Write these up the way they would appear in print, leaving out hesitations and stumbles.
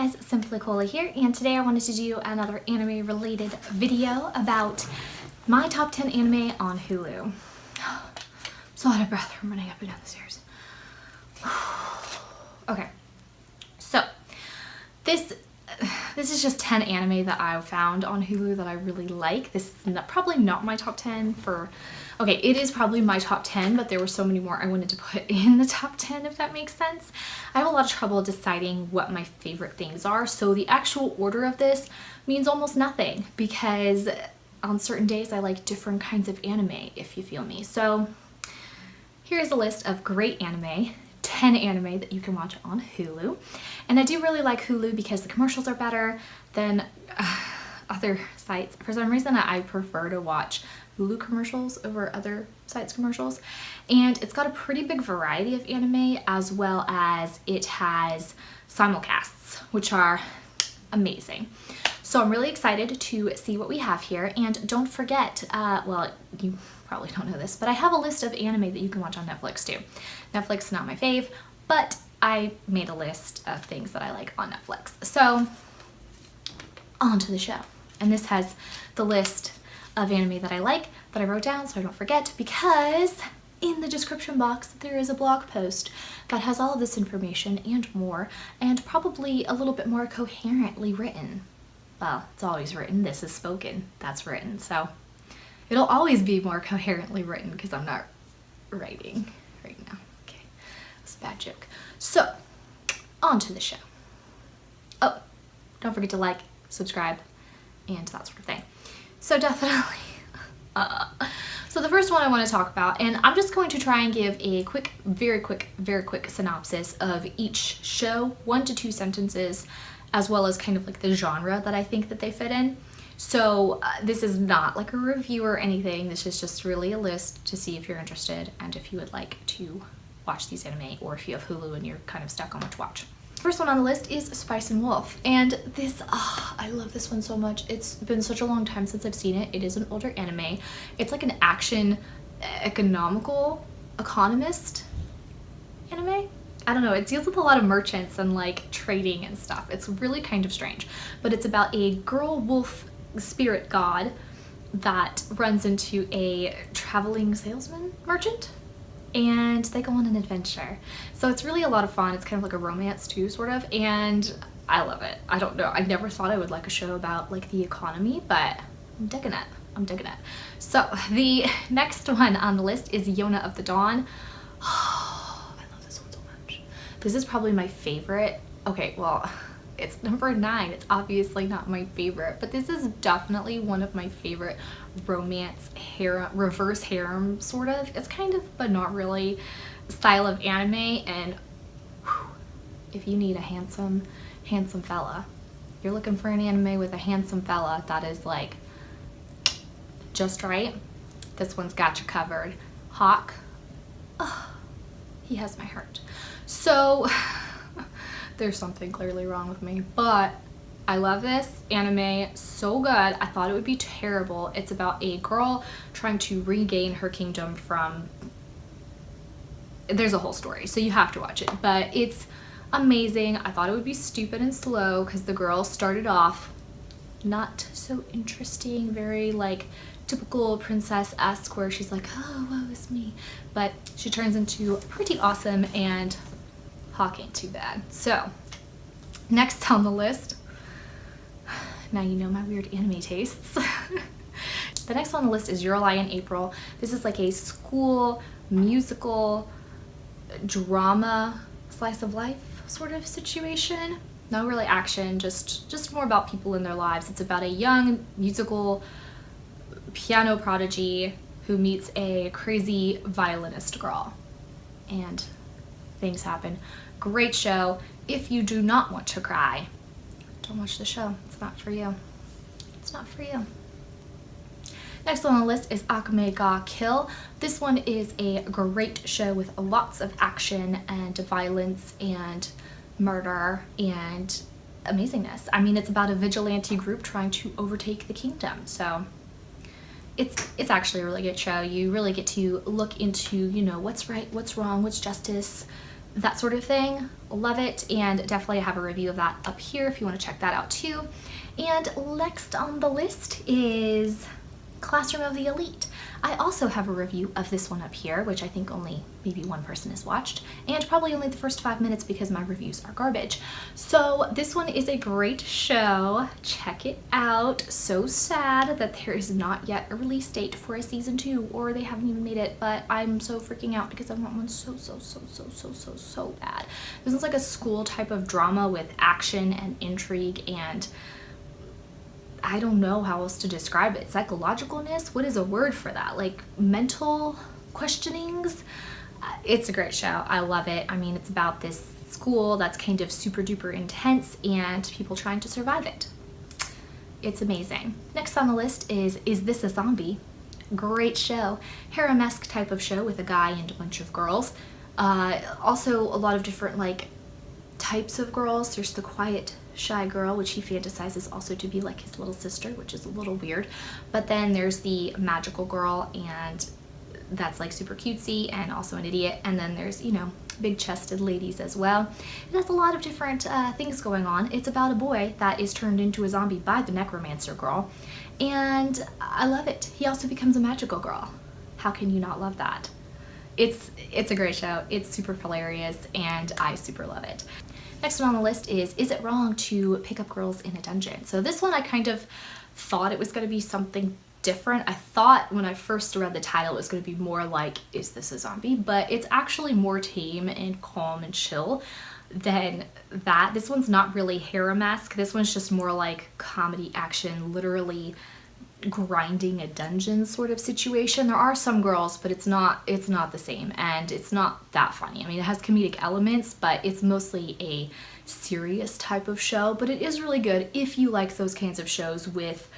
guys, Simply Cola here, and today I wanted to do another anime related video about my top 10 anime on Hulu. I'm so out of breath from running up and down the stairs. Okay, so this is just 10 anime that I found on Hulu that I really like. This is probably not my top 10 for... Okay, it is probably my top 10, but there were so many more I wanted to put in the top 10, if that makes sense. I have a lot of trouble deciding what my favorite things are, so the actual order of this means almost nothing, because on certain days I like different kinds of anime, if you feel me. So here's a list of great anime, 10 anime that you can watch on Hulu. And I do really like Hulu because the commercials are better than other sites. For some reason I prefer to watch Hulu commercials over other sites' commercials, and it's got a pretty big variety of anime, as well as it has simulcasts, which are amazing. So I'm really excited to see what we have here. And don't forget, well, you probably don't know this, but I have a list of anime that you can watch on Netflix too. Netflix is not my fave, but I made a list of things that I like on Netflix. So on to the show. And this has the list of anime that I like that I wrote down so I don't forget, because in the description box there is a blog post that has all of this information and more, and probably a little bit more coherently written. Well, it's always written. This is spoken. That's written. So it'll always be more coherently written because I'm not writing right now. Okay, that's a bad joke. So on to the show. Oh, don't forget to like, subscribe, and that sort of thing. So definitely, so the first one I want to talk about, and I'm just going to try and give a quick, very quick synopsis of each show, 1 to 2 sentences, as well as kind of like the genre that I think that they fit in. So this is not like a review or anything. This is just really a list to see if you're interested and if you would like to watch these anime, or if you have Hulu and you're kind of stuck on what to watch. First one on the list is Spice and Wolf, and this, I love this one so much. It's been such a long time since I've seen it. It is an older anime. It's like an action economist anime. I don't know, it deals with a lot of merchants and like trading and stuff. It's really kind of strange, but it's about a girl wolf spirit god that runs into a traveling salesman merchant, and they go on an adventure. So it's really a lot of fun. It's kind of like a romance too, sort of, and I love it. I don't know, I never thought I would like a show about like the economy, but I'm digging it. I'm digging it. So the next one on the list is Yona of the Dawn. I love this one so much. This is probably my favorite. Okay, well, it's number 9. It's obviously not my favorite, but this is definitely one of my favorite romance harem, reverse harem sort of. It's kind of, but not really, style of anime. And whew, if you need a handsome fella, you're looking for an anime with a handsome fella that is like just right, this one's got you covered. Hawk, oh, he has my heart. So there's something clearly wrong with me, but I love this anime so good. I thought it would be terrible. It's about a girl trying to regain her kingdom from... There's a whole story, so you have to watch it, but it's amazing. I thought it would be stupid and slow because the girl started off not so interesting, very like typical princess-esque, where she's like, oh, woe is me, but she turns into pretty awesome, and Hawk ain't too bad. So next on the list, now you know my weird anime tastes. The next one on the list is Your Lie in April. This is like a school musical drama slice of life sort of situation. Not really action, just more about people in their lives. It's about a young musical piano prodigy who meets a crazy violinist girl, and things happen. Great show. If you do not want to cry, don't watch the show. It's not for you. It's not for you. Next one on the list is Akame Ga Kill. This one is a great show with lots of action and violence and murder and amazingness. I mean, it's about a vigilante group trying to overtake the kingdom. So it's actually a really good show. You really get to look into, you know, what's right, what's wrong, what's justice, that sort of thing. Love it, and definitely have a review of that up here if you want to check that out too. And next on the list is Classroom of the Elite. I also have a review of this one up here, which I think only maybe one person has watched, and probably only the first 5 minutes because my reviews are garbage. So this one is a great show. Check it out. So sad that there is not yet a release date for a season 2, or they haven't even made it, but I'm so freaking out because I want one so bad. This is like a school type of drama with action and intrigue, and I don't know how else to describe it. Psychologicalness? What is a word for that? Like mental questionings? It's a great show. I love it. I mean, it's about this school that's kind of super duper intense and people trying to survive it. It's amazing. Next on the list is This a Zombie? Great show. Harem-esque type of show with a guy and a bunch of girls. Also a lot of different like types of girls. There's the quiet, shy girl, which he fantasizes also to be like his little sister, which is a little weird. But then there's the magical girl, and that's like super cutesy and also an idiot. And then there's, you know, big chested ladies as well. It has a lot of different things going on. It's about a boy that is turned into a zombie by the necromancer girl, and I love it. He also becomes a magical girl. How can you not love that? It's a great show. It's super hilarious, and I super love it. Next one on the list is It Wrong to Pick Up Girls in a Dungeon? So this one I kind of thought it was going to be something different. I thought when I first read the title it was going to be more like, is this a zombie? But it's actually more tame and calm and chill than that. This one's not really harem-esque. This one's just more like comedy action, literally grinding a dungeon sort of situation. There are some girls, but it's not the same, and it's not that funny. I mean, it has comedic elements, but it's mostly a serious type of show. But it is really good if you like those kinds of shows with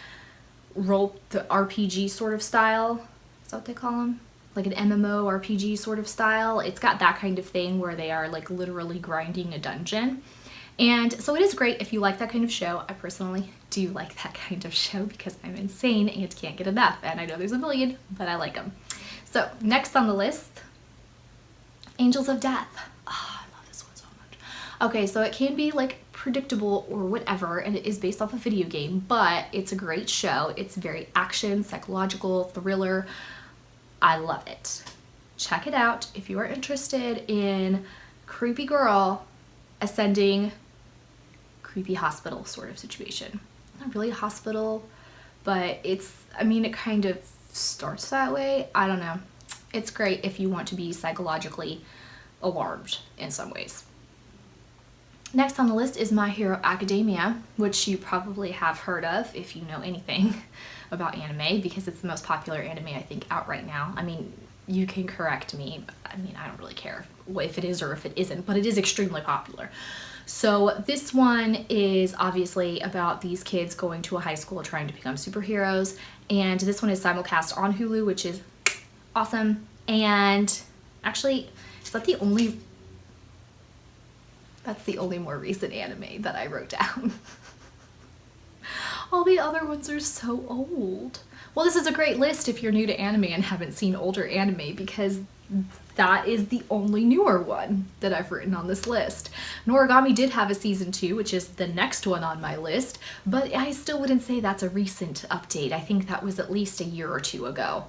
the RPG sort of style. Is that what they call them? Like an MMO RPG sort of style. It's got that kind of thing where they are like literally grinding a dungeon. And so it is great if you like that kind of show. I personally do like that kind of show because I'm insane and can't get enough. And I know there's a million, but I like them. So next on the list, Angels of Death. Oh, I love this one so much. Okay, so it can be like predictable or whatever, and it is based off a video game, but it's a great show. It's very action, psychological, thriller. I love it. Check it out if you are interested in creepy girl ascending creepy hospital sort of situation. Not really a hospital, but I mean, it kind of starts that way. I don't know. It's great if you want to be psychologically alarmed in some ways. Next on the list is My Hero Academia, which you probably have heard of if you know anything about anime, because it's the most popular anime I think out right now. I mean, you can correct me. I mean, I don't really care if it is or if it isn't, but it is extremely popular. So this one is obviously about these kids going to a high school trying to become superheroes, and this one is simulcast on Hulu, which is awesome. And actually, that's the only more recent anime that I wrote down. All the other ones are so old. Well, this is a great list if you're new to anime and haven't seen older anime, because that is the only newer one that I've written on this list. Noragami did have a season 2, which is the next one on my list, but I still wouldn't say that's a recent update. I think that was at least a year or two ago,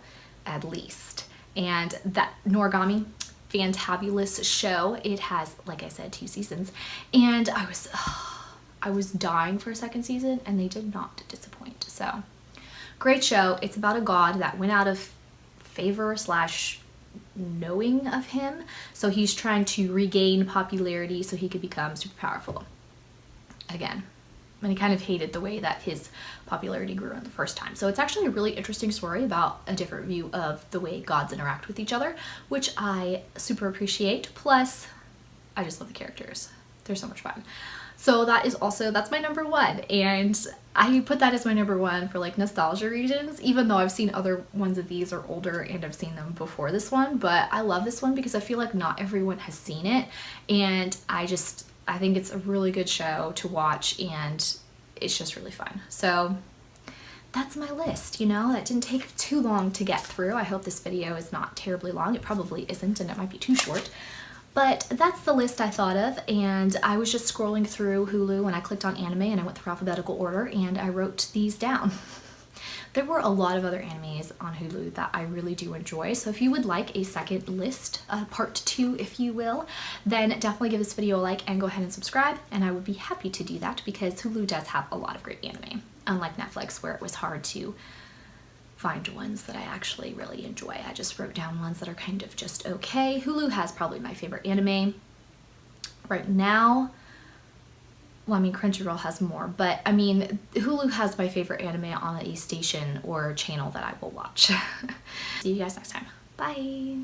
at least. And that Noragami, fantabulous show. It has, like I said, 2 seasons, and I was dying for a second season, and they did not disappoint. So great show. It's about a god that went out of favor / knowing of him, so he's trying to regain popularity so he could become super powerful again. And he kind of hated the way that his popularity grew in the first time. So it's actually a really interesting story about a different view of the way gods interact with each other, which I super appreciate. Plus, I just love the characters. They're so much fun. So that's my number 1, and I put that as my number 1 for like nostalgia reasons, even though I've seen other ones of these are older and I've seen them before this one. But I love this one because I feel like not everyone has seen it, and I think it's a really good show to watch, and it's just really fun. So that's my list, you know. That didn't take too long to get through. I hope this video is not terribly long. It probably isn't, and it might be too short. But that's the list I thought of, and I was just scrolling through Hulu and I clicked on anime and I went through alphabetical order and I wrote these down. There were a lot of other animes on Hulu that I really do enjoy, so if you would like a second list, part 2 if you will, then definitely give this video a like and go ahead and subscribe, and I would be happy to do that because Hulu does have a lot of great anime, unlike Netflix where it was hard to find ones that I actually really enjoy. I just wrote down ones that are kind of just okay. Hulu has probably my favorite anime right now. Well, I mean, Crunchyroll has more, but I mean, Hulu has my favorite anime on a station or channel that I will watch. See you guys next time. Bye.